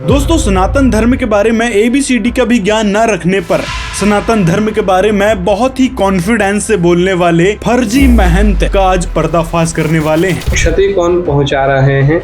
दोस्तों, सनातन धर्म के बारे में ABCD का भी ज्ञान न रखने पर सनातन धर्म के बारे में बहुत ही कॉन्फिडेंस से बोलने वाले फर्जी महंत का आज पर्दाफाश करने वाले हैं। क्षति कौन पहुंचा रहे हैं?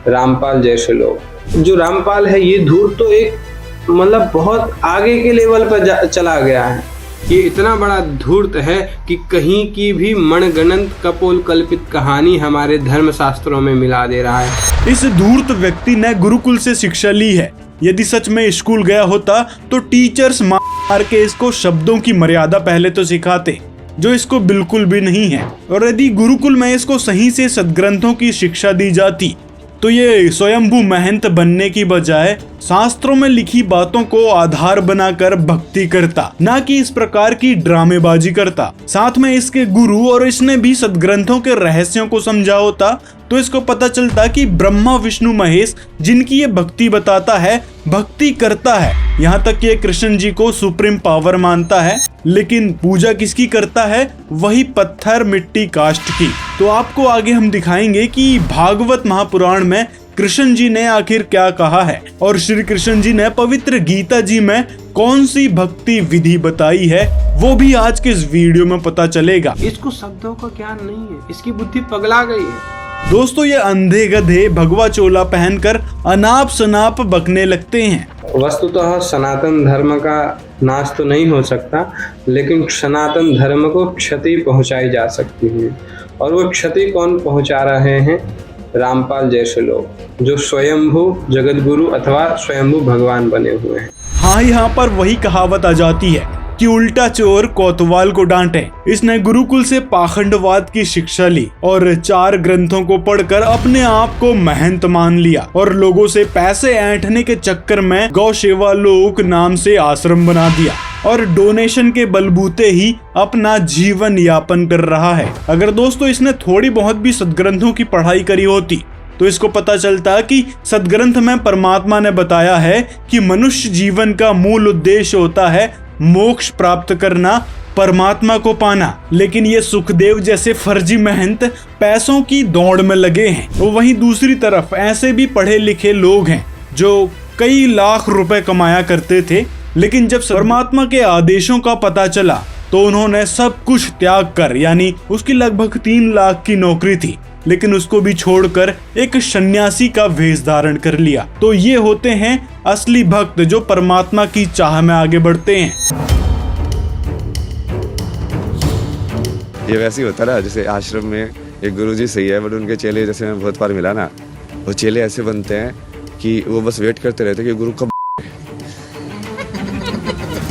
रामपाल जैसे लोग। जो रामपाल है ये धूर्त तो एक मतलब बहुत आगे के लेवल पर चला गया है। ये इतना बड़ा धूर्त है कि कहीं की भी मनगणंत कपोल कल्पित कहानी हमारे धर्म शास्त्रों में मिला दे रहा है। इस धूर्त व्यक्ति ने गुरुकुल से शिक्षा ली है। यदि सच में स्कूल गया होता तो टीचर्स मार के इसको शब्दों की मर्यादा पहले तो सिखाते, जो इसको बिल्कुल भी नहीं है। और यदि गुरुकुल में इसको सही से सद्ग्रंथों की शिक्षा दी जाती तो ये स्वयंभू महंत बनने की बजाय शास्त्रों में लिखी बातों को आधार बनाकर भक्ति करता, ना कि इस प्रकार की ड्रामेबाजी करता। साथ में इसके गुरु और इसने भी सद्ग्रंथों के रहस्यों को समझा होता तो इसको पता चलता कि ब्रह्मा विष्णु महेश जिनकी ये भक्ति बताता है, भक्ति करता है। यहाँ तक कि ये कृष्ण जी को सुप्रीम पावर मानता है, लेकिन पूजा किसकी करता है? वही पत्थर मिट्टी काष्ठ की। तो आपको आगे हम दिखाएंगे कि भागवत महापुराण में कृष्ण जी ने आखिर क्या कहा है और श्री कृष्ण जी ने पवित्र गीता जी में कौन सी भक्ति विधि बताई है, वो भी आज के इस वीडियो में पता चलेगा। इसको शब्दों का ज्ञान नहीं है, इसकी बुद्धि पगला गई है। दोस्तों, ये अंधे गधे भगवा चोला पहनकर अनाप शनाप बकने लगते हैं। वस्तुतः सनातन धर्म का नाश तो नहीं हो सकता, लेकिन सनातन धर्म को क्षति पहुंचाई जा सकती है। और वो क्षति कौन पहुंचा रहे हैं? रामपाल जैसे लोग, जो स्वयंभू जगत गुरु अथवा स्वयंभू भगवान बने हुए हैं। हाँ, यहाँ पर वही कहावत आ जाती है कि उल्टा चोर कोतवाल को डांटे। इसने गुरुकुल से पाखंडवाद की शिक्षा ली और 4 ग्रंथों को पढ़कर अपने आप को महंत मान लिया और लोगों से पैसे ऐंठने के चक्कर में गौ सेवा लोक नाम से आश्रम बना दिया और डोनेशन के बलबूते ही अपना जीवन यापन कर रहा है। अगर दोस्तों इसने थोड़ी बहुत भी सद्ग्रंथों की पढ़ाई करी होती तो इसको पता चलता कि सद्ग्रंथ में परमात्मा ने बताया है कि मनुष्य जीवन का मूल उद्देश्य होता है मोक्ष प्राप्त करना, परमात्मा को पाना। लेकिन ये सुखदेव जैसे फर्जी महंत पैसों की दौड़ में लगे हैं। तो वहीं दूसरी तरफ ऐसे भी पढ़े लिखे लोग हैं जो कई लाख रुपए कमाया करते थे, लेकिन जब परमात्मा के आदेशों का पता चला तो उन्होंने सब कुछ त्याग कर, यानी उसकी लगभग 3 लाख की नौकरी थी, लेकिन उसको भी छोड़कर एक सन्यासी का वेश धारण कर लिया। तो ये होते हैं असली भक्त जो परमात्मा की चाह में आगे बढ़ते हैं। ये वैसे ही होता ना, जैसे आश्रम में एक गुरुजी सही है, बट उनके चेले जैसे मैं बहुत बार मिला ना, वो चेले ऐसे बनते हैं कि वो बस वेट करते रहते कि गुरु कब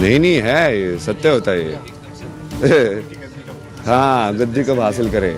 नहीं है, ये सत्य होता है ये। हाँ, गद्दी कब हासिल करे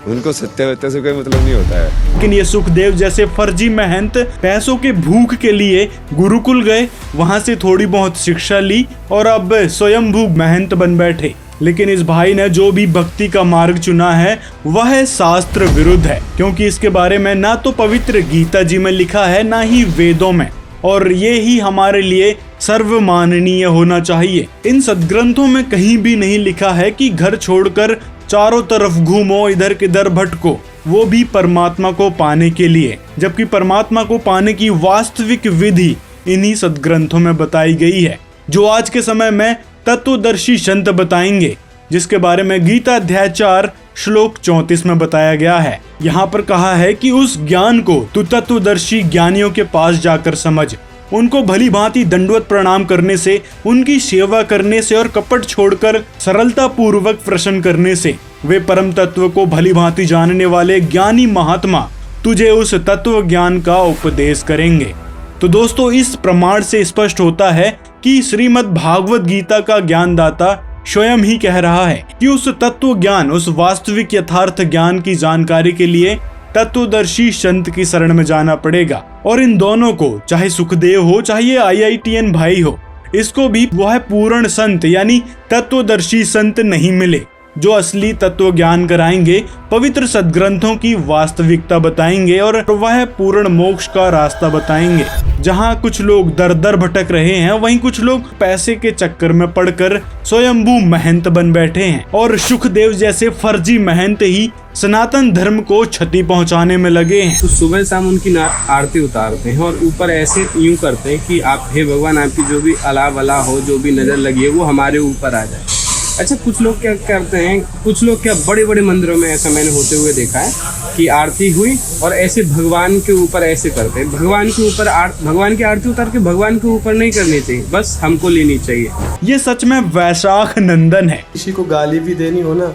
उनको सत्य से कोई मतलब नहीं होता है। लेकिन ये सुखदेव जैसे फर्जी महंत पैसों के भूख के लिए गुरुकुल गए, वहां से थोड़ी बहुत शिक्षा ली और अब स्वयंभू महंत बन बैठे। लेकिन इस भाई ने जो भी भक्ति का मार्ग चुना है वह शास्त्र विरुद्ध है, क्योंकि इसके बारे में ना तो पवित्र गीता जी में लिखा है ना ही वेदों में, और ये ही हमारे लिए सर्वमाननीय होना चाहिए। इन सद्ग्रंथों में कहीं भी नहीं लिखा है कि घर छोड़कर चारों तरफ घूमो, इधर किधर भटको, वो भी परमात्मा को पाने के लिए, जबकि परमात्मा को पाने की वास्तविक विधि इन्हीं सद्ग्रंथों में बताई गई है, जो आज के समय में तत्वदर्शी संत बताएंगे, जिसके बारे में गीता अध्याय 4 श्लोक 34 में बताया गया है। यहाँ पर कहा है कि उस ज्ञान को तू तत्वदर्शी ज्ञानियों के पास जाकर समझ, उनको भली भांति दंडवत प्रणाम करने से, उनकी सेवा करने से और कपट छोड़कर सरलता पूर्वक प्रश्न करने से वे परम तत्व को भली भांति जानने वाले ज्ञानी महात्मा तुझे उस तत्व ज्ञान का उपदेश करेंगे। तो दोस्तों, इस प्रमाण से स्पष्ट होता है कि श्रीमद् भागवत गीता का ज्ञानदाता स्वयं ही कह रहा है कि उस तत्व ज्ञान, उस वास्तविक यथार्थ ज्ञान की जानकारी के लिए तत्वदर्शी संत की शरण में जाना पड़ेगा। और इन दोनों को, चाहे सुखदेव हो चाहे ये IITN भाई हो, इसको भी वह पूर्ण संत यानी तत्वदर्शी संत नहीं मिले। जो असली तत्व ज्ञान कराएंगे, पवित्र सदग्रंथों की वास्तविकता बताएंगे और वह पूर्ण मोक्ष का रास्ता बताएंगे। जहां कुछ लोग दर दर भटक रहे हैं, वहीं कुछ लोग पैसे के चक्कर में पड़कर स्वयंभू महंत बन बैठे हैं और सुखदेव जैसे फर्जी महंत ही सनातन धर्म को क्षति पहुंचाने में लगे हैं। तो सुबह शाम उनकी आरती उतारते हैं और ऊपर ऐसे यूं करते हैं कि आप, हे भगवान, आपकी जो भी अला वला हो, जो भी नजर लगी है वो हमारे ऊपर आ जाए। अच्छा, कुछ लोग क्या करते हैं, कुछ लोग क्या बड़े बड़े मंदिरों में ऐसा मैंने होते हुए देखा है कि आरती हुई और ऐसे भगवान के ऊपर ऐसे करते हैं। भगवान के ऊपर भगवान की आरती उतार के भगवान के ऊपर नहीं करनी चाहिए, बस हमको लेनी चाहिए। ये सच में वैशाख नंदन है। किसी को गाली भी देनी हो ना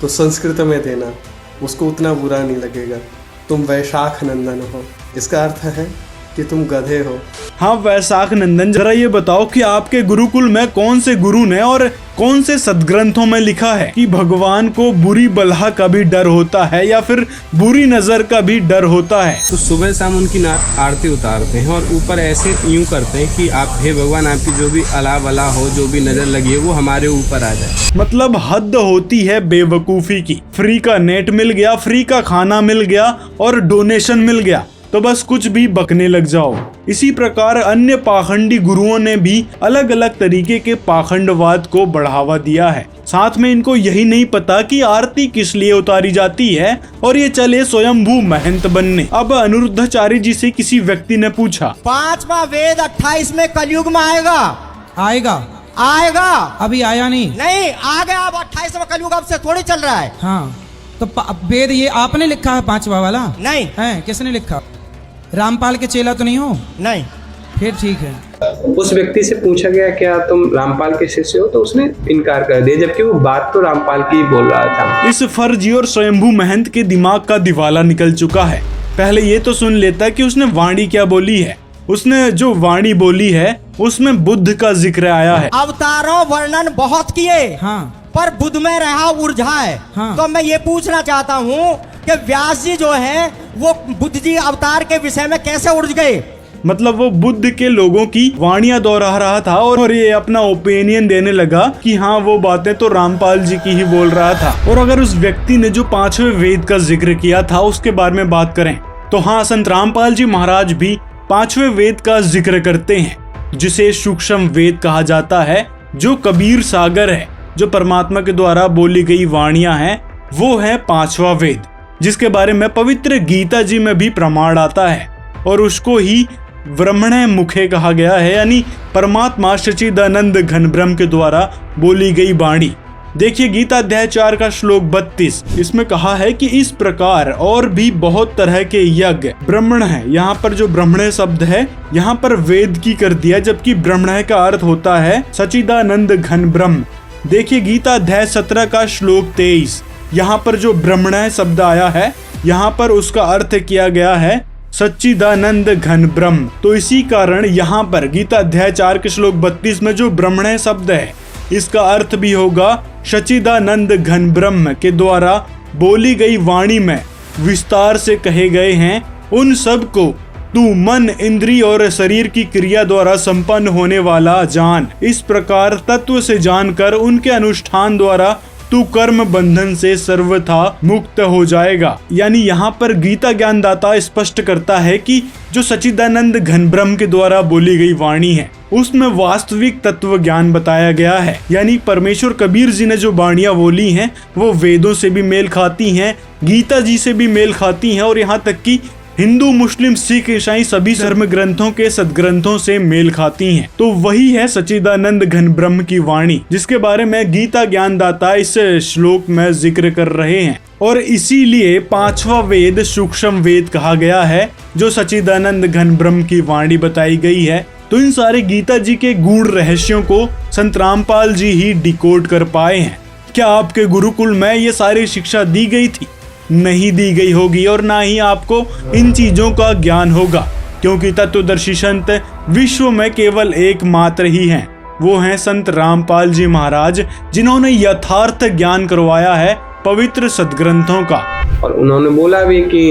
तो संस्कृत में देना, उसको उतना बुरा नहीं लगेगा। तुम वैशाख नंदन हो, इसका अर्थ है कि तुम गधे हो। हाँ वैशाख नंदन, जरा ये बताओ कि आपके गुरुकुल में कौन से गुरु ने और कौन से सदग्रंथों में लिखा है कि भगवान को बुरी बलहा का भी डर होता है या फिर बुरी नजर का भी डर होता है? तो सुबह शाम उनकी आरती उतारते हैं और ऊपर ऐसे यूं करते हैं कि आप, हे भगवान, आपकी जो भी अला वला हो, जो भी नजर लगी है वो हमारे ऊपर आ जाए। मतलब हद होती है बेवकूफी की। फ्री का नेट मिल गया, फ्री का खाना मिल गया और डोनेशन मिल गया तो बस कुछ भी बकने लग जाओ। इसी प्रकार अन्य पाखंडी गुरुओं ने भी अलग अलग तरीके के पाखंडवाद को बढ़ावा दिया है। साथ में इनको यही नहीं पता कि आरती किस लिए उतारी जाती है और ये चले स्वयंभू महंत बनने। अब अनिरुद्धाचार्य जी से किसी व्यक्ति ने पूछा, 5वां वेद 28 में कलयुग में आएगा? आएगा अभी आया नहीं आ गया। अब 28 में कलयुग अब से थोड़ी चल रहा है। हाँ, तो वेद ये आपने लिखा है 5वां वाला? नहीं है, किसने लिखा? रामपाल के चेला तो नहीं हो? नहीं। फिर ठीक है। उस व्यक्ति से पूछा गया, क्या तुम रामपाल के शिष्य हो? तो उसने इनकार कर दिया, जबकि वो बात तो रामपाल की बोल रहा था। इस फर्जी और स्वयंभू महंत के दिमाग का दिवाला निकल चुका है। पहले ये तो सुन लेता कि उसने वाणी क्या बोली है। उसने जो वाणी बोली है उसमें बुद्ध का जिक्र आया है। अवतारों वर्णन बहुत किए, हाँ, पर बुद्ध में रहा उलझाए। हाँ। तो मैं ये पूछना चाहता हूँ कि व्यास जी जो है वो बुद्ध जी अवतार के विषय में कैसे उलझ गए? मतलब वो बुद्ध के लोगों की वाणियां दोहरा रहा था और ये अपना ओपिनियन देने लगा कि हाँ वो बातें तो रामपाल जी की ही बोल रहा था। और अगर उस व्यक्ति ने जो 5वें वेद का जिक्र किया था उसके बारे में बात करें तो हाँ, संत रामपाल जी महाराज भी 5वें वेद का जिक्र करते हैं, जिसे सूक्ष्म वेद कहा जाता है, जो कबीर सागर है, जो परमात्मा के द्वारा बोली गई वाणियां हैं, वो है 5वां वेद, जिसके बारे में पवित्र गीता जी में भी प्रमाण आता है और उसको ही ब्रह्मणे मुखे कहा गया है, यानी परमात्मा सच्चिदानंद घन ब्रह्म के द्वारा बोली गई वाणी। देखिए गीता अध्याय 4 का श्लोक 32, इसमें कहा है कि इस प्रकार और भी बहुत तरह के यज्ञ ब्रह्मण है। यहाँ पर जो ब्रह्मणे शब्द है यहाँ पर वेद की कर दिया, जबकि ब्रह्मणे का अर्थ होता है सच्चिदानंद घन ब्रह्म। देखिए गीता अध्याय 17 का श्लोक 23, यहाँ पर जो ब्रह्मण शब्द आया है यहाँ पर उसका अर्थ किया गया है सच्चिदानंद घन ब्रह्म। तो इसी कारण यहाँ पर गीता अध्याय 4 के श्लोक 32 में जो ब्रह्मण शब्द है इसका अर्थ भी होगा सच्चिदानंद घन ब्रह्म के द्वारा बोली गई वाणी में विस्तार से कहे गए हैं उन सब को तू मन, इंद्रिय और शरीर की क्रिया द्वारा संपन्न होने वाला जान। इस प्रकार तत्व से जानकर उनके अनुष्ठान द्वारा तू कर्म बंधन से सर्वथा मुक्त हो जाएगा। यानी यहाँ पर गीता ज्ञानदाता स्पष्ट करता है कि जो सच्चिदानंद घन ब्रह्म के द्वारा बोली गई वाणी है उसमें वास्तविक तत्व ज्ञान बताया गया है। यानी परमेश्वर कबीर जी ने जो वाणियां बोली हैं वो वेदों से भी मेल खाती हैं, गीता जी से भी मेल खाती हैं और यहाँ तक कि हिंदू, मुस्लिम, सिख, ईसाई सभी धर्म ग्रंथों के सदग्रंथों से मेल खाती हैं। तो वही है सच्चिदानंद घन ब्रह्म की वाणी, जिसके बारे में गीता ज्ञानदाता इस श्लोक में जिक्र कर रहे हैं। और इसीलिए 5वां वेद सूक्ष्म वेद कहा गया है, जो सच्चिदानंद घन ब्रह्म की वाणी बताई गई है। तो इन सारे गीता जी के गूढ़ रहस्यों को संत रामपाल जी ही डिकोड कर पाए हैं। क्या आपके गुरुकुल में ये सारी शिक्षा दी गई थी? नहीं दी गई होगी और ना ही आपको इन चीजों का ज्ञान होगा, क्योंकि तत्वदर्शी संत विश्व में केवल एकमात्र ही हैं। वो हैं संत रामपाल जी महाराज, जिन्होंने यथार्थ ज्ञान करवाया है पवित्र सदग्रंथों का। और उन्होंने बोला भी कि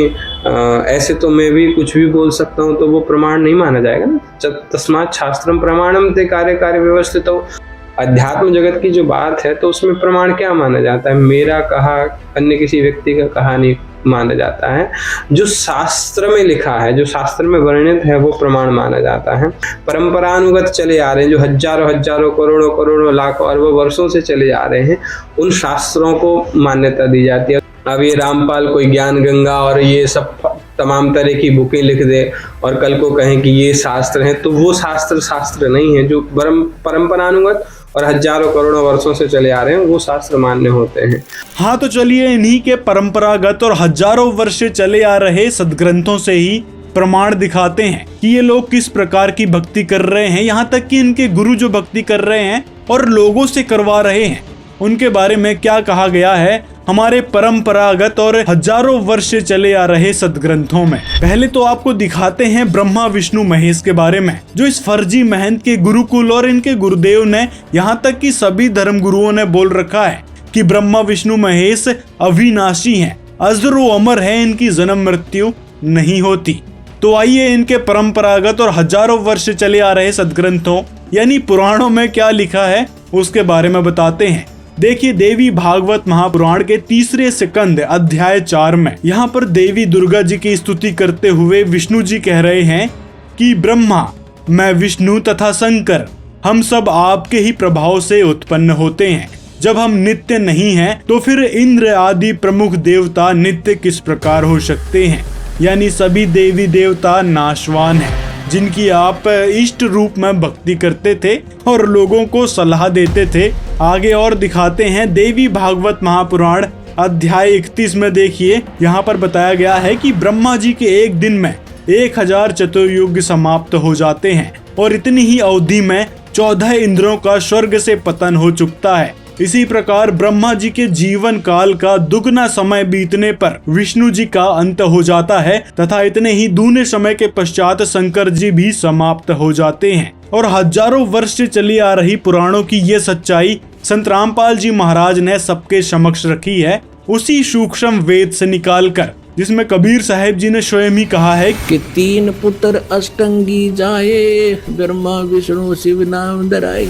ऐसे तो मैं भी कुछ भी बोल सकता हूँ, तो वो प्रमाण नहीं माना जाएगा ना। तस्मात् शास्त्रम प्रमाणम ते कार्य कार्य व्यवस्थित हो। अध्यात्म जगत की जो बात है तो उसमें प्रमाण क्या माना जाता है? मेरा कहा, अन्य किसी व्यक्ति का कहा नहीं माना जाता है। जो शास्त्र में लिखा है, जो शास्त्र में वर्णित है, वो प्रमाण माना जाता है। परंपरानुगत चले आ रहे हैं, जो हजारों हजारों करोड़ों करोड़ों लाखों अरबों वर्षों से चले आ रहे हैं, उन शास्त्रों को मान्यता दी जाती है। अब ये रामपाल कोई ज्ञान गंगा और ये सब तमाम तरह की बुकें लिख दे और कल को कहें कि ये शास्त्र हैं, तो वो शास्त्र नहीं है। जो परंपरानुगत और हजारों करोड़ों वर्षों से चले आ रहे हैं, वो शास्त्र मान्य होते हैं। हाँ, तो चलिए इन्हीं के परंपरागत और हजारों वर्ष से चले आ रहे सदग्रंथों से ही प्रमाण दिखाते हैं कि ये लोग किस प्रकार की भक्ति कर रहे हैं। यहाँ तक कि इनके गुरु जो भक्ति कर रहे हैं और लोगों से करवा रहे हैं, उनके बारे में क्या कहा गया है हमारे परंपरागत और हजारों वर्ष से चले आ रहे सदग्रंथों में। पहले तो आपको दिखाते हैं ब्रह्मा विष्णु महेश के बारे में, जो इस फर्जी महंत के गुरुकुल और इनके गुरुदेव ने, यहाँ तक कि सभी धर्म गुरुओं ने बोल रखा है कि ब्रह्मा विष्णु महेश अविनाशी हैं, अजर व अमर है, इनकी जन्म मृत्यु नहीं होती। तो आइए इनके परंपरागत और हजारों वर्ष से चले आ रहे सदग्रंथों यानी पुराणों में क्या लिखा है उसके बारे में बताते हैं। देखिए, देवी भागवत महापुराण के 3 स्कंद अध्याय 4 में यहाँ पर देवी दुर्गा जी की स्तुति करते हुए विष्णु जी कह रहे हैं कि ब्रह्मा, मैं विष्णु तथा शंकर, हम सब आपके ही प्रभाव से उत्पन्न होते हैं। जब हम नित्य नहीं हैं, तो फिर इंद्र आदि प्रमुख देवता नित्य किस प्रकार हो सकते हैं? यानी सभी देवी देवता नाशवान हैं, जिनकी आप इष्ट रूप में भक्ति करते थे और लोगों को सलाह देते थे। आगे और दिखाते हैं देवी भागवत महापुराण अध्याय 31 में। देखिए, यहाँ पर बताया गया है कि ब्रह्मा जी के एक दिन में 1000 चतुर्युग समाप्त हो जाते हैं और इतनी ही अवधि में 14 इंद्रों का स्वर्ग से पतन हो चुकता है। इसी प्रकार ब्रह्मा जी के जीवन काल का दुगना समय बीतने पर विष्णु जी का अंत हो जाता है तथा इतने ही दूने समय के पश्चात शंकर जी भी समाप्त हो जाते हैं। और हजारों वर्ष से चली आ रही पुराणों की ये सच्चाई संत रामपाल जी महाराज ने सबके समक्ष रखी है, उसी सूक्ष्म वेद से निकालकर, जिसमें कबीर साहिब जी ने स्वयं ही कहा है कि 3 पुत्र अष्टंगी जाए, ब्रह्मा विष्णु शिव नाम धराए,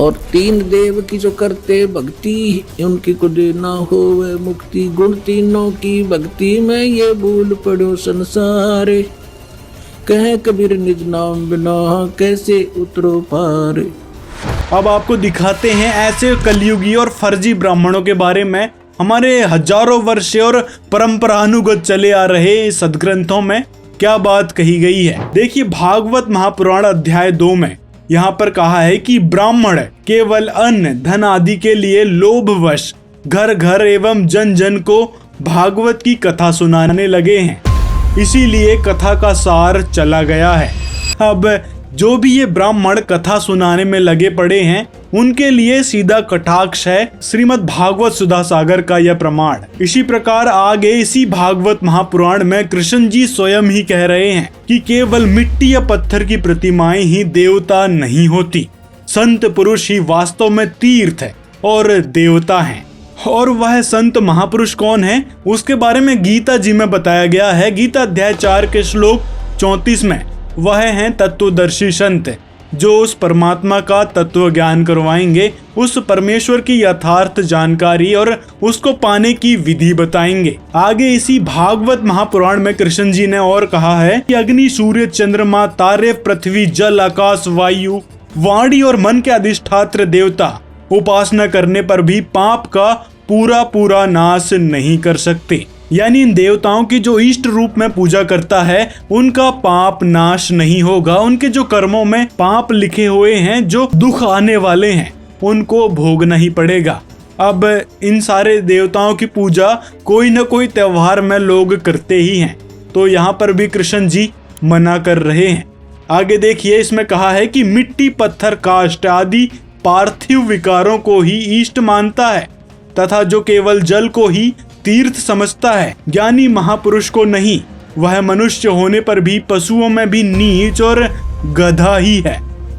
और 3 देव की जो करते भक्ति, उनकी को देना हो वह मुक्ति। गुण तीनों की भक्ति में ये भूल पड़ो संसारे, कहे कबीर निज नाम बिना कैसे उतरो पार। अब आपको दिखाते हैं ऐसे कलयुगी और फर्जी ब्राह्मणों के बारे में हमारे हजारों वर्ष और परंपरानुगत चले आ रहे सदग्रंथों में क्या बात कही गई है। देखिए, भागवत महापुराण अध्याय 2 में यहाँ पर कहा है कि ब्राह्मण केवल अन्न धन आदि के लिए लोभवश घर घर एवं जन जन को भागवत की कथा सुनाने लगे हैं, इसीलिए कथा का सार चला गया है। अब जो भी ये ब्राह्मण कथा सुनाने में लगे पड़े हैं, उनके लिए सीधा कटाक्ष है श्रीमद् भागवत सुधा सागर का यह प्रमाण। इसी प्रकार आगे इसी भागवत महापुराण में कृष्ण जी स्वयं ही कह रहे हैं कि केवल मिट्टी या पत्थर की प्रतिमाएं ही देवता नहीं होती, संत पुरुष ही वास्तव में तीर्थ है और देवता हैं। और वह संत महापुरुष कौन है, उसके बारे में गीता जी में बताया गया है। गीता अध्याय 4 के श्लोक 34 में वह हैं तत्वदर्शी संत, जो उस परमात्मा का तत्व ज्ञान करवाएंगे, उस परमेश्वर की यथार्थ जानकारी और उसको पाने की विधि बताएंगे। आगे इसी भागवत महापुराण में कृष्ण जी ने और कहा है कि अग्नि सूर्य चंद्रमा तारे पृथ्वी जल आकाश वायु वाणी और मन के अधिष्ठात्र देवता उपासना करने पर भी पाप का पूरा नाश नहीं कर सकते। यानी इन देवताओं की जो इष्ट रूप में पूजा करता है, उनका पाप नाश नहीं होगा। उनके जो कर्मों में पाप लिखे हुए हैं, जो दुख आने वाले हैं, उनको भोगना ही पड़ेगा। अब इन सारे देवताओं की पूजा कोई न कोई त्योहार में लोग करते ही हैं, तो यहाँ पर भी कृष्ण जी मना कर रहे हैं। आगे देखिए, इसमें कहा है कि मिट्टी पत्थर काष्ठ आदि पार्थिव विकारों को ही इष्ट मानता है तथा जो केवल जल को ही तीर्थ समझता है, ज्ञानी महापुरुष को नहीं, वह मनुष्य होने पर भी पशुओं में भी नीच और गधा ही है।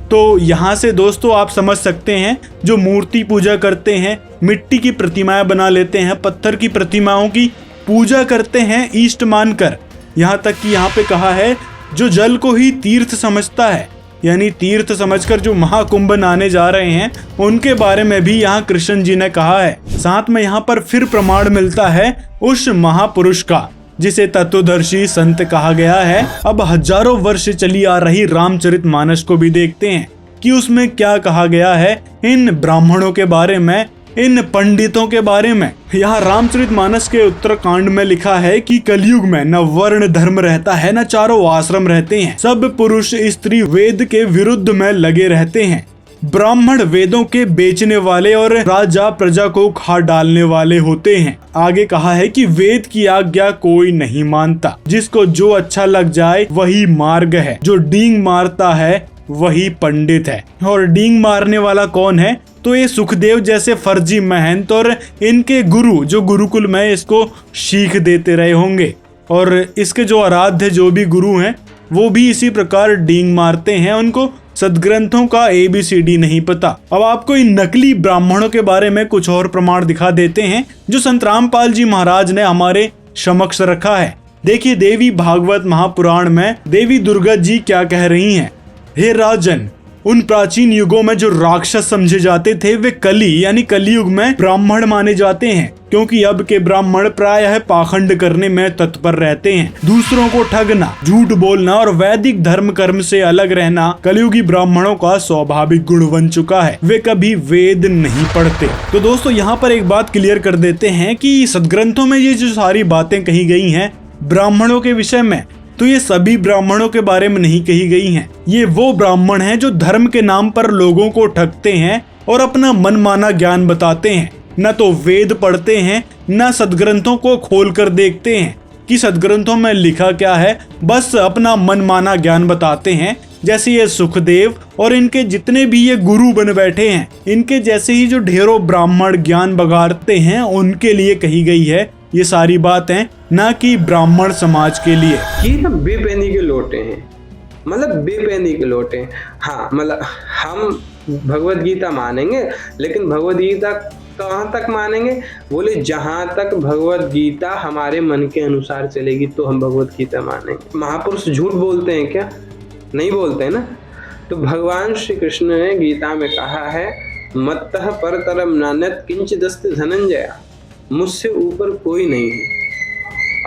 तो यहाँ से दोस्तों आप समझ सकते हैं, जो मूर्ति पूजा करते हैं, मिट्टी की प्रतिमाएं बना लेते हैं, पत्थर की प्रतिमाओं की पूजा करते हैं इष्ट मानकर। यहाँ तक कि यहाँ पे कहा है जो जल को ही तीर्थ समझता है, यानी तीर्थ समझकर जो महाकुंभ नहाने जा रहे हैं उनके बारे में भी यहाँ कृष्ण जी ने कहा है। साथ में यहाँ पर फिर प्रमाण मिलता है उस महापुरुष का जिसे तत्वदर्शी संत कहा गया है। अब हजारों वर्ष चली आ रही रामचरितमानस को भी देखते हैं कि उसमें क्या कहा गया है इन ब्राह्मणों के बारे में, इन पंडितों के बारे में। यहाँ रामचरितमानस के उत्तरकांड में लिखा है कि कलयुग में न वर्ण धर्म रहता है, न चारों आश्रम रहते हैं, सब पुरुष स्त्री वेद के विरुद्ध में लगे रहते हैं। ब्राह्मण वेदों के बेचने वाले और राजा प्रजा को खा डालने वाले होते हैं। आगे कहा है कि वेद की आज्ञा कोई नहीं मानता, जिसको जो अच्छा लग जाए वही मार्ग है, जो डींग मारता है वही पंडित है। और डींग मारने वाला कौन है? तो ये सुखदेव जैसे फर्जी महंत और इनके गुरु जो गुरुकुल में इसको सीख देते रहे होंगे, और इसके जो आराध्य जो भी गुरु हैं वो भी इसी प्रकार डींग मारते हैं। उनको सदग्रंथों का ABCD नहीं पता। अब आपको इन नकली ब्राह्मणों के बारे में कुछ और प्रमाण दिखा देते हैं जो संत रामपाल जी महाराज ने हमारे समक्ष रखा है। देखिए देवी भागवत महापुराण में देवी दुर्गा जी क्या कह रही हैं। हे राजन, उन प्राचीन युगों में जो राक्षस समझे जाते थे वे कली यानी कलयुग में ब्राह्मण माने जाते हैं, क्योंकि अब के ब्राह्मण प्रायः पाखंड करने में तत्पर रहते हैं। दूसरों को ठगना, झूठ बोलना और वैदिक धर्म कर्म से अलग रहना कलयुगी ब्राह्मणों का स्वाभाविक गुण बन चुका है। वे कभी वेद नहीं पढ़ते। तो दोस्तों यहाँ पर एक बात क्लियर कर देते हैं कि सदग्रंथों में ये जो सारी बातें कही गई हैं ब्राह्मणों के विषय में, तो ये सभी ब्राह्मणों के बारे में नहीं कही गई हैं। ये वो ब्राह्मण हैं जो धर्म के नाम पर लोगों को ठगते हैं और अपना मनमाना ज्ञान बताते हैं। न तो वेद पढ़ते हैं, न सदग्रंथों को खोल कर देखते हैं कि सदग्रंथों में लिखा क्या है, बस अपना मनमाना ज्ञान बताते हैं। जैसे ये सुखदेव और इनके जितने भी ये गुरु बन बैठे हैं, इनके जैसे ही जो ढेरों ब्राह्मण ज्ञान बगाड़ते हैं उनके लिए कही गई है ये सारी बातें, ना कि ब्राह्मण समाज के लिए। ये ना बेपैनी के लोटे हैं, मतलब बेपैनी के लोटे हैं। हाँ, मतलब हम भगवत गीता मानेंगे, लेकिन भगवत गीता कहाँ तक मानेंगे? बोले जहाँ तक भगवत गीता हमारे मन के अनुसार चलेगी तो हम भगवत गीता मानेंगे। महापुरुष झूठ बोलते हैं क्या? नहीं बोलते हैं ना। तो भगवान श्री कृष्ण ने गीता में कहा है, मत्तः परतरम नान्यत् किंचिदस्ति धनंजय, मुझसे ऊपर कोई नहीं है,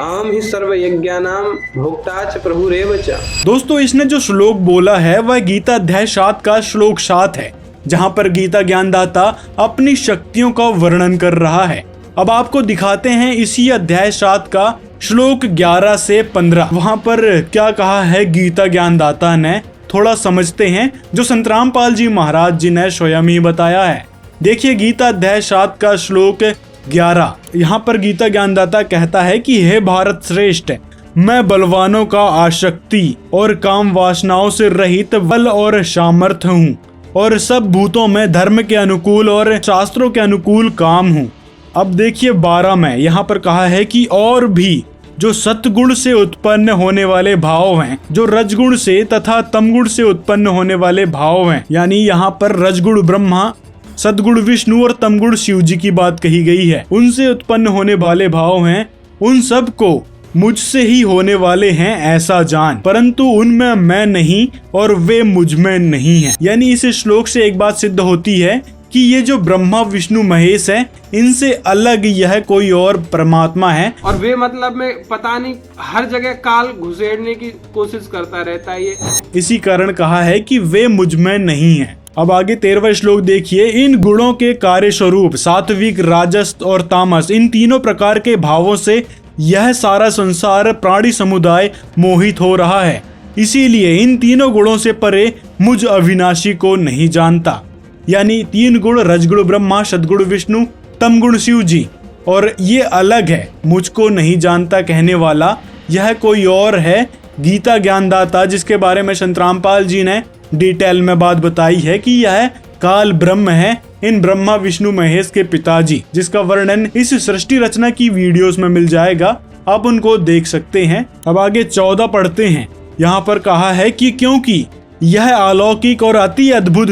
अहम ही सर्व यज्ञानाम भोक्ता च प्रभुरेव च। दोस्तों इसने जो श्लोक बोला है वह गीता अध्याय 7 का श्लोक 7 है, जहाँ पर गीता ज्ञानदाता अपनी शक्तियों का वर्णन कर रहा है। अब आपको दिखाते हैं इसी अध्याय 7 का श्लोक 11 से 15। वहाँ पर क्या कहा है गीता ज्ञानदाता ने, थोड़ा समझते हैं जो संत रामपाल जी महाराज जी ने स्वयं ही बताया है। देखिए गीता अध्याय 7 का श्लोक 11। यहाँ पर गीता ज्ञानदाता कहता है कि हे भारत श्रेष्ठ, मैं बलवानों का आसक्ति और काम वासनाओं से रहित बल और सामर्थ्य हूँ, और सब भूतों में धर्म के अनुकूल और शास्त्रों के अनुकूल काम हूँ। अब देखिए 12 में यहाँ पर कहा है कि और भी जो सतगुण से उत्पन्न होने वाले भाव हैं, जो रजगुण से तथा तमगुण से उत्पन्न होने वाले भाव हैं, यानी यहाँ पर रजगुण ब्रह्मा, सदगुण विष्णु और तमगुण शिव जी की बात कही गई है, उनसे उत्पन्न होने वाले भाव हैं, उन सब को मुझसे ही होने वाले हैं ऐसा जान, परंतु उनमें मैं नहीं और वे मुझ में नहीं है। यानी इस श्लोक से एक बात सिद्ध होती है कि ये जो ब्रह्मा विष्णु महेश है, इनसे अलग यह कोई और परमात्मा है। और वे मतलब में पता नहीं हर जगह काल घुसेड़ने की कोशिश करता रहता है ये। इसी कारण कहा है कि वे मुझ में नहीं है। अब आगे 13वां श्लोक देखिए, इन गुणों के कार्य स्वरूप सात्विक, राजस और तामस, इन तीनों प्रकार के भावों से यह सारा संसार प्राणी समुदाय मोहित हो रहा है। इसीलिए इन तीनों गुणों से परे मुझ अविनाशी को नहीं जानता। यानी 3 गुण, रजगुण ब्रह्मा, सदगुण विष्णु, तमगुण शिव जी, और ये अलग है, मुझको नहीं जानता कहने वाला यह कोई और है गीता ज्ञानदाता, जिसके बारे में संत रामपाल जी ने डिटेल में बात बताई है कि यह काल ब्रह्म है, इन ब्रह्मा विष्णु महेश के पिताजी, जिसका वर्णन इस सृष्टि रचना की वीडियोस में मिल जाएगा, आप उनको देख सकते हैं। अब आगे 14 पढ़ते हैं। यहाँ पर कहा है कि क्योंकि यह अलौकिक और अति अद्भुत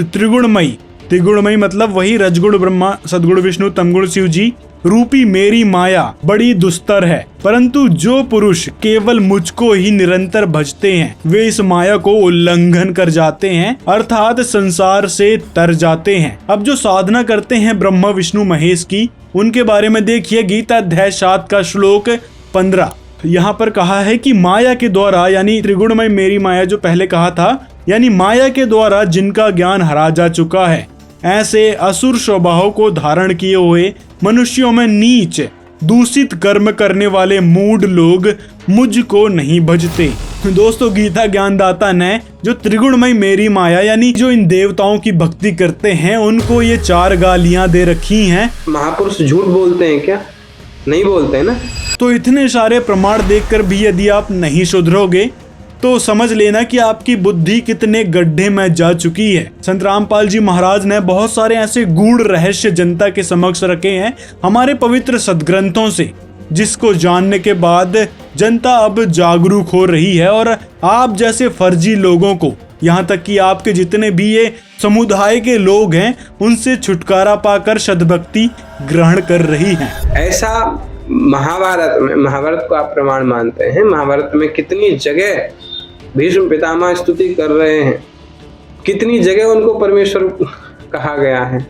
त्रिगुणमयी मतलब वही रजगुण ब्रह्मा, सदगुण विष्णु, तमगुण शिव जी रूपी मेरी माया बड़ी दुस्तर है, परंतु जो पुरुष केवल मुझको ही निरंतर भजते हैं वे इस माया को उल्लंघन कर जाते हैं, अर्थात संसार से तर जाते हैं। अब जो साधना करते हैं ब्रह्मा विष्णु महेश की, उनके बारे में देखिए गीता अध्याय 7 का श्लोक 15। यहाँ पर कहा है कि माया के द्वारा, यानी त्रिगुणमय मेरी माया जो पहले कहा था, यानी माया के द्वारा जिनका ज्ञान हरा जा चुका है, ऐसे असुर स्वभाव को धारण किए हुए मनुष्यों में नीच दूषित कर्म करने वाले मूढ़ लोग मुझको नहीं भजते। दोस्तों, गीता ज्ञानदाता ने जो त्रिगुणमय मेरी माया यानी जो इन देवताओं की भक्ति करते हैं उनको ये 4 गालियां दे रखी हैं। महापुरुष झूठ बोलते हैं क्या? नहीं बोलते हैं ना। तो इतने सारे प्रमाण देखकर भी यदि आप नहीं सुधरोगे तो समझ लेना कि आपकी बुद्धि कितने गड्ढे में जा चुकी है। संत रामपाल जी महाराज ने बहुत सारे ऐसे गूढ़ रहस्य जनता के समक्ष रखे हैं हमारे पवित्र सदग्रंथों से, जिसको जानने के बाद जनता अब जागरूक हो रही है और आप जैसे फर्जी लोगों को, यहाँ तक कि आपके जितने भी ये समुदाय के लोग हैं, उनसे छुटकारा पाकर सद्भक्ति ग्रहण कर रही है। ऐसा महाभारत को आप प्रमाण मानते हैं? महाभारत में कितनी जगह भीष्म पितामह स्तुति कर रहे हैं, कितनी जगह उनको परमेश्वर कहा गया है।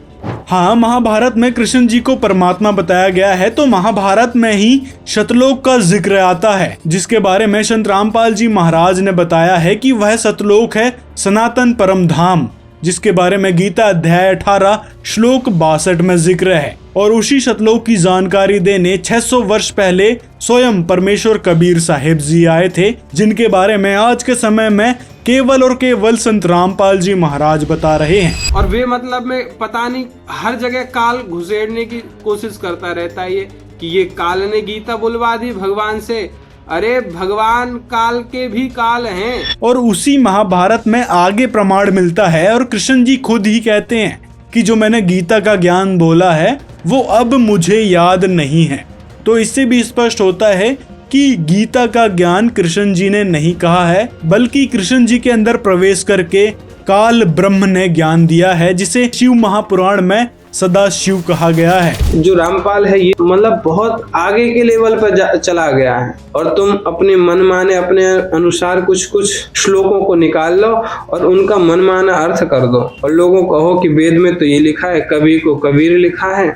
हाँ, महाभारत में कृष्ण जी को परमात्मा बताया गया है, तो महाभारत में ही सतलोक का जिक्र आता है, जिसके बारे में संत रामपाल जी महाराज ने बताया है कि वह सतलोक है सनातन परम धाम, जिसके बारे में गीता अध्याय 18 श्लोक 62 में जिक्र है। और उसी सतलोक की जानकारी देने 600 वर्ष पहले स्वयं परमेश्वर कबीर साहिब जी आए थे, जिनके बारे में आज के समय में केवल और केवल संत रामपाल जी महाराज बता रहे हैं। और वे मतलब में पता नहीं हर जगह काल घुसेड़ने की कोशिश करता रहता है ये कि ये काल ने गीता बुलवा दी भगवान से। अरे भगवान काल के भी काल हैं। और उसी महाभारत में आगे प्रमाण मिलता है और कृष्ण जी खुद ही कहते हैं कि जो मैंने गीता का ज्ञान बोला है वो अब मुझे याद नहीं है। तो इससे भी स्पष्ट होता है कि गीता का ज्ञान कृष्ण जी ने नहीं कहा है, बल्कि कृष्ण जी के अंदर प्रवेश करके काल ब्रह्म ने ज्ञान दिया है, जिसे शिव महापुराण में सदा शिव कहा गया है। जो रामपाल है ये मतलब बहुत आगे के लेवल पर चला गया है, और तुम अपने मनमाने अपने अनुसार कुछ श्लोकों को निकाल लो और उनका मनमाना अर्थ कर दो और लोगों को कहो कि वेद में तो ये लिखा है, कबीर को कबीर लिखा है,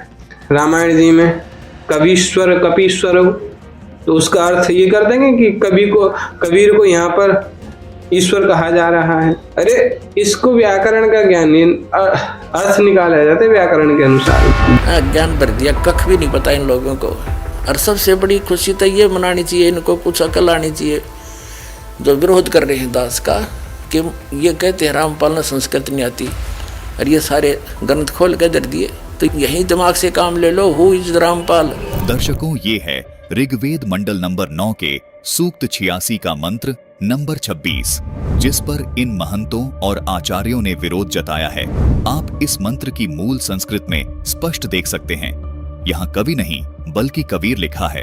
रामायण जी में कबीश्वर कपीश्वर, तो उसका अर्थ ये कर देंगे कि कबीर को यहाँ पर ईश्वर कहा जा रहा है। अरे इसको व्याकरण का ज्ञान नहीं, अर्थ निकाला जाता है व्याकरण के अनुसार। ज्ञान भर दिया, कख भी नहीं पता इन लोगों को। और सबसे बड़ी खुशी तो ये मनानी चाहिए, इनको कुछ अकल आनी चाहिए जो विरोध कर रहे हैं दास का, कि ये कहते हैं रामपाल ने संस्कृत नहीं आती, और ये सारे ग्रंथ खोल के दर दिए। तो यही दिमाग से काम ले लो, हु इज रामपाल। दर्शकों, ये है ऋग्वेद मंडल नंबर 9 के सूक्त 86 का मंत्र नंबर 26, जिस पर इन महंतों और आचार्यों ने विरोध जताया है। आप इस मंत्र की मूल संस्कृत में स्पष्ट देख सकते हैं। यहाँ कवि नहीं बल्कि कबीर लिखा है।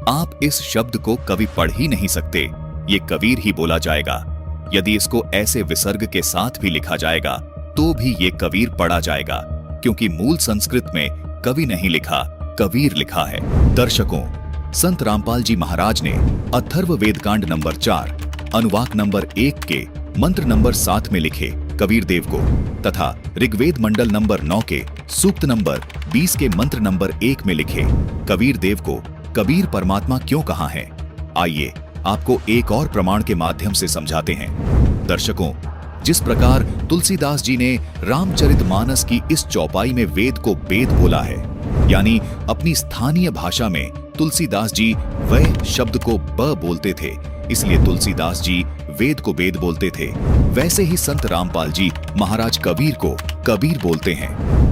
आप इस शब्द को कवि पढ़ ही नहीं सकते, ये कबीर ही बोला जाएगा। यदि इसको ऐसे विसर्ग के साथ भी लिखा जाएगा तो भी ये कबीर पढ़ा जाएगा, क्योंकि मूल संस्कृत में कवि नहीं लिखा, कबीर लिखा है। दर्शकों, संत रामपाल जी महाराज ने अथर्व वेदकांड नंबर 4 अनुवाक नंबर 1 के मंत्र नंबर 7 में लिखे कबीर देव को, तथा ऋग्वेद मंडल नंबर 9 के सूक्त नंबर 20 के मंत्र नंबर 1 में लिखे कबीर देव को कबीर परमात्मा क्यों कहा है, आइए आपको एक और प्रमाण के माध्यम से समझाते हैं। दर्शकों, जिस प्रकार तुलसीदास जी ने रामचरितमानस की इस चौपाई में वेद को वेद बोला है, यानी अपनी स्थानीय भाषा में तुलसीदास जी वह शब्द को ब बोलते थे, इसलिए तुलसीदास जी वेद को वेद बोलते थे, वैसे ही संत रामपाल जी महाराज कबीर को कबीर बोलते हैं।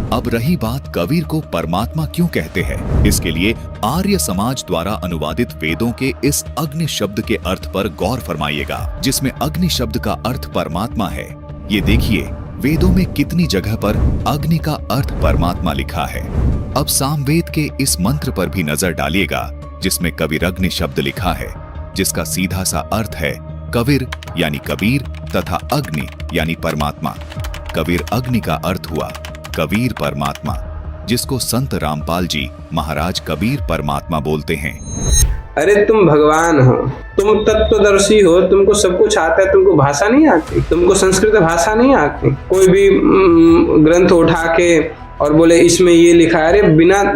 अब रही बात कबीर को परमात्मा क्यों कहते हैं, इसके लिए आर्य समाज द्वारा अनुवादित वेदों के इस अग्नि शब्द के अर्थ पर गौर फरमाइएगा, जिसमें अग्नि शब्द का अर्थ परमात्मा है। ये देखिए वेदों में कितनी जगह पर अग्नि का अर्थ परमात्मा लिखा है। अब सामवेद के इस मंत्र पर भी नजर डालिएगा, जिसमें कबीरग्नि शब्द लिखा है, जिसका सीधा सा अर्थ है कबीर यानी कबीर तथा अग्नि यानी परमात्मा। कबीर अग्नि का अर्थ हुआ कबीर परमात्मा। जिसको संत रामपाल जी महाराज कबीर परमात्मा बोलते हैं। अरे तुम भगवान हो, तुम तत्वदर्शी हो, तुमको सब कुछ आता है, तुमको भाषा नहीं आती, तुमको संस्कृत भाषा नहीं आती। कोई भी ग्रंथ उठा के और बोले इसमें ये लिखा है, अरे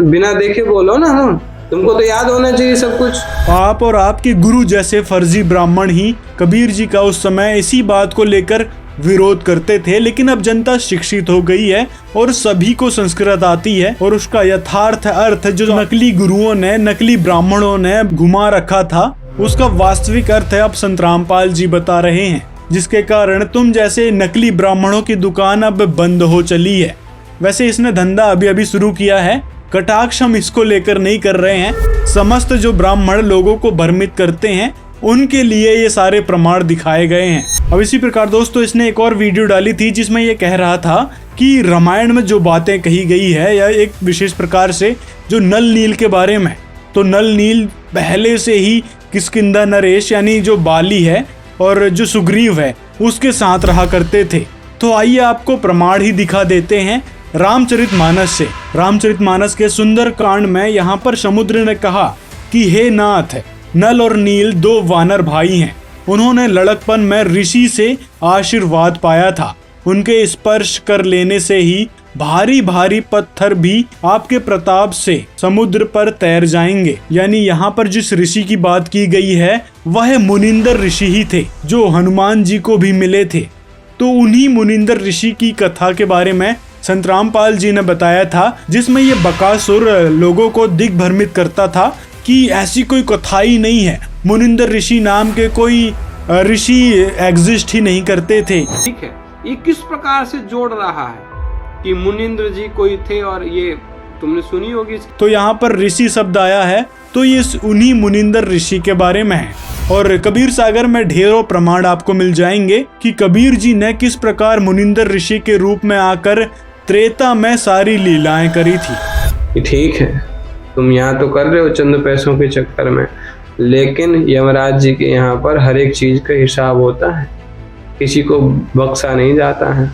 बिना देखे बोलो ना, तुमको तो याद होना चाहिए सब कुछ। आप और आपके गुरु जैसे फर्जी ब्राह्मण ही कबीर जी का उस समय इसी बात को लेकर विरोध करते थे, लेकिन अब जनता शिक्षित हो गई है और सभी को संस्कृत आती है और उसका यथार्थ अर्थ जो नकली गुरुओं ने, नकली ब्राह्मणों ने घुमा रखा था, उसका वास्तविक अर्थ है अब संत रामपाल जी बता रहे हैं, जिसके कारण तुम जैसे नकली ब्राह्मणों की दुकान अब बंद हो चली है। वैसे इसने धंधा अभी अभी शुरू किया है, कटाक्ष हम इसको लेकर नहीं कर रहे हैं। समस्त जो ब्राह्मण लोगों को भ्रमित करते हैं उनके लिए ये सारे प्रमाण दिखाए गए हैं। अब इसी प्रकार दोस्तों इसने एक और वीडियो डाली थी जिसमें ये कह रहा था कि रामायण में जो बातें कही गई है या एक विशेष प्रकार से जो नल नील के बारे में, तो नल नील पहले से ही किष्किंधा नरेश यानी जो बाली है और जो सुग्रीव है उसके साथ रहा करते थे। तो आइए आपको प्रमाण ही दिखा देते हैं रामचरितमानस से। रामचरितमानस के सुंदर कांड में यहाँ पर समुद्र ने कहा कि हे नाथ, नल और नील दो वानर भाई हैं। उन्होंने लड़कपन में ऋषि से आशीर्वाद पाया था। उनके स्पर्श कर लेने से ही भारी भारी पत्थर भी आपके प्रताप से समुद्र पर तैर जाएंगे। यानी यहाँ पर जिस ऋषि की बात की गई है वह मुनिंदर ऋषि ही थे जो हनुमान जी को भी मिले थे। तो उन्हीं मुनिंदर ऋषि की कथा के बारे में संत रामपाल जी ने बताया था, जिसमें ये बकासुर लोगों को दिग्भ्रमित करता था कि ऐसी कोई कथा ही नहीं है, मुनिंदर ऋषि नाम के कोई ऋषि एग्जिस्ट ही नहीं करते थे। ठीक है, ये किस प्रकार से जोड़ रहा है कि मुनिंद्र जी कोई थे और ये तुमने सुनी होगी। तो यहाँ पर ऋषि शब्द आया है तो ये उन्हीं मुनिंदर ऋषि के बारे में है। और कबीर सागर में ढेरों प्रमाण आपको मिल जाएंगे कि कबीर जी ने किस प्रकार मुनिंदर ऋषि के रूप में आकर त्रेता में सारी लीलाएं करी थी। ठीक है, तुम यहाँ तो कर रहे हो चंद पैसों के चक्कर में, लेकिन यमराज जी के यहाँ पर हर एक चीज का हिसाब होता है, किसी को बख्शा नहीं जाता है।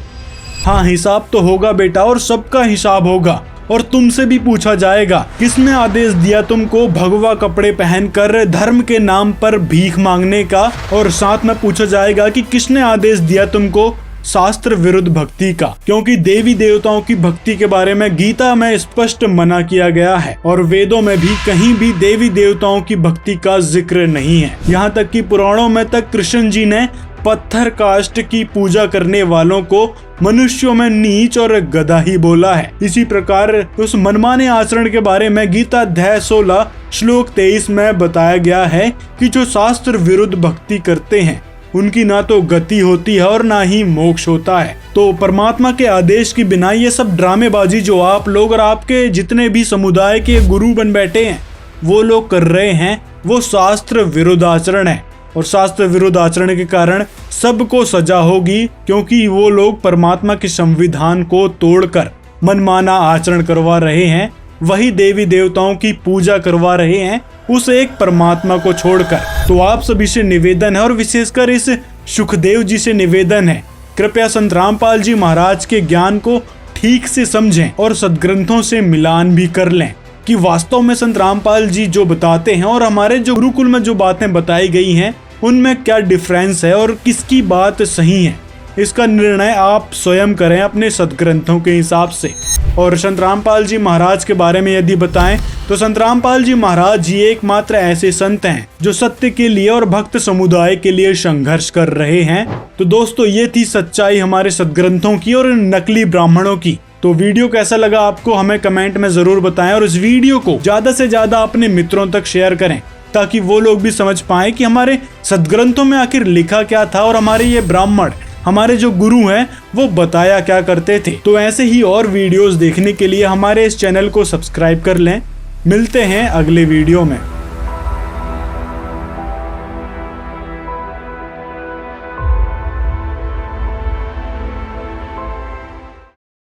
हाँ, हिसाब तो होगा बेटा, और सबका हिसाब होगा। और तुमसे भी पूछा जाएगा किसने आदेश दिया तुमको भगवा कपड़े पहनकर धर्म के नाम पर भीख मांगने का, और साथ में पूछा जाएगा कि किसने आदेश दिया तुमको शास्त्र विरुद्ध भक्ति का, क्योंकि देवी देवताओं की भक्ति के बारे में गीता में स्पष्ट मना किया गया है और वेदों में भी कहीं भी देवी देवताओं की भक्ति का जिक्र नहीं है। यहाँ तक कि पुराणों में तक कृष्ण जी ने पत्थर काष्ठ की पूजा करने वालों को मनुष्यों में नीच और गधा ही बोला है। इसी प्रकार उस मनमाने आचरण के बारे में गीता अध्याय 16 श्लोक 23 में बताया गया है कि जो शास्त्र विरुद्ध भक्ति करते हैं उनकी ना तो गति होती है और ना ही मोक्ष होता है। तो परमात्मा के आदेश के बिना ये सब ड्रामेबाजी जो आप लोग और आपके जितने भी समुदाय के गुरु बन बैठे हैं वो लोग कर रहे हैं, वो शास्त्र विरुद्ध आचरण है। और शास्त्र विरुद्ध आचरण के कारण सबको सजा होगी, क्योंकि वो लोग परमात्मा के संविधान को तोड़कर मनमाना आचरण करवा रहे हैं, वही देवी देवताओं की पूजा करवा रहे हैं उस एक परमात्मा को छोड़कर। तो आप सभी से निवेदन है और विशेषकर इस सुखदेव जी से निवेदन है, कृपया संत रामपाल जी महाराज के ज्ञान को ठीक से समझें और सदग्रंथों से मिलान भी कर लें कि वास्तव में संत रामपाल जी जो बताते हैं और हमारे जो गुरुकुल में जो बातें बताई गई हैं उनमें क्या डिफरेंस है और किसकी बात सही है। इसका निर्णय आप स्वयं करें अपने सदग्रंथों के हिसाब से। और संत रामपाल जी महाराज के बारे में यदि बताएं तो संत रामपाल जी महाराज जी एकमात्र ऐसे संत हैं जो सत्य के लिए और भक्त समुदाय के लिए संघर्ष कर रहे हैं। तो दोस्तों ये थी सच्चाई हमारे सदग्रंथों की और नकली ब्राह्मणों की। तो वीडियो कैसा लगा आपको हमें कमेंट में जरूर बताएं और इस वीडियो को ज्यादा से ज्यादा अपने मित्रों तक शेयर करें ताकि वो लोग भी समझ पाएं कि हमारे सदग्रंथों में आखिर लिखा क्या था और हमारे ये ब्राह्मण हमारे जो गुरु हैं वो बताया क्या करते थे। तो ऐसे ही और वीडियोस देखने के लिए हमारे इस चैनल को सब्सक्राइब कर लें। मिलते हैं अगले वीडियो में।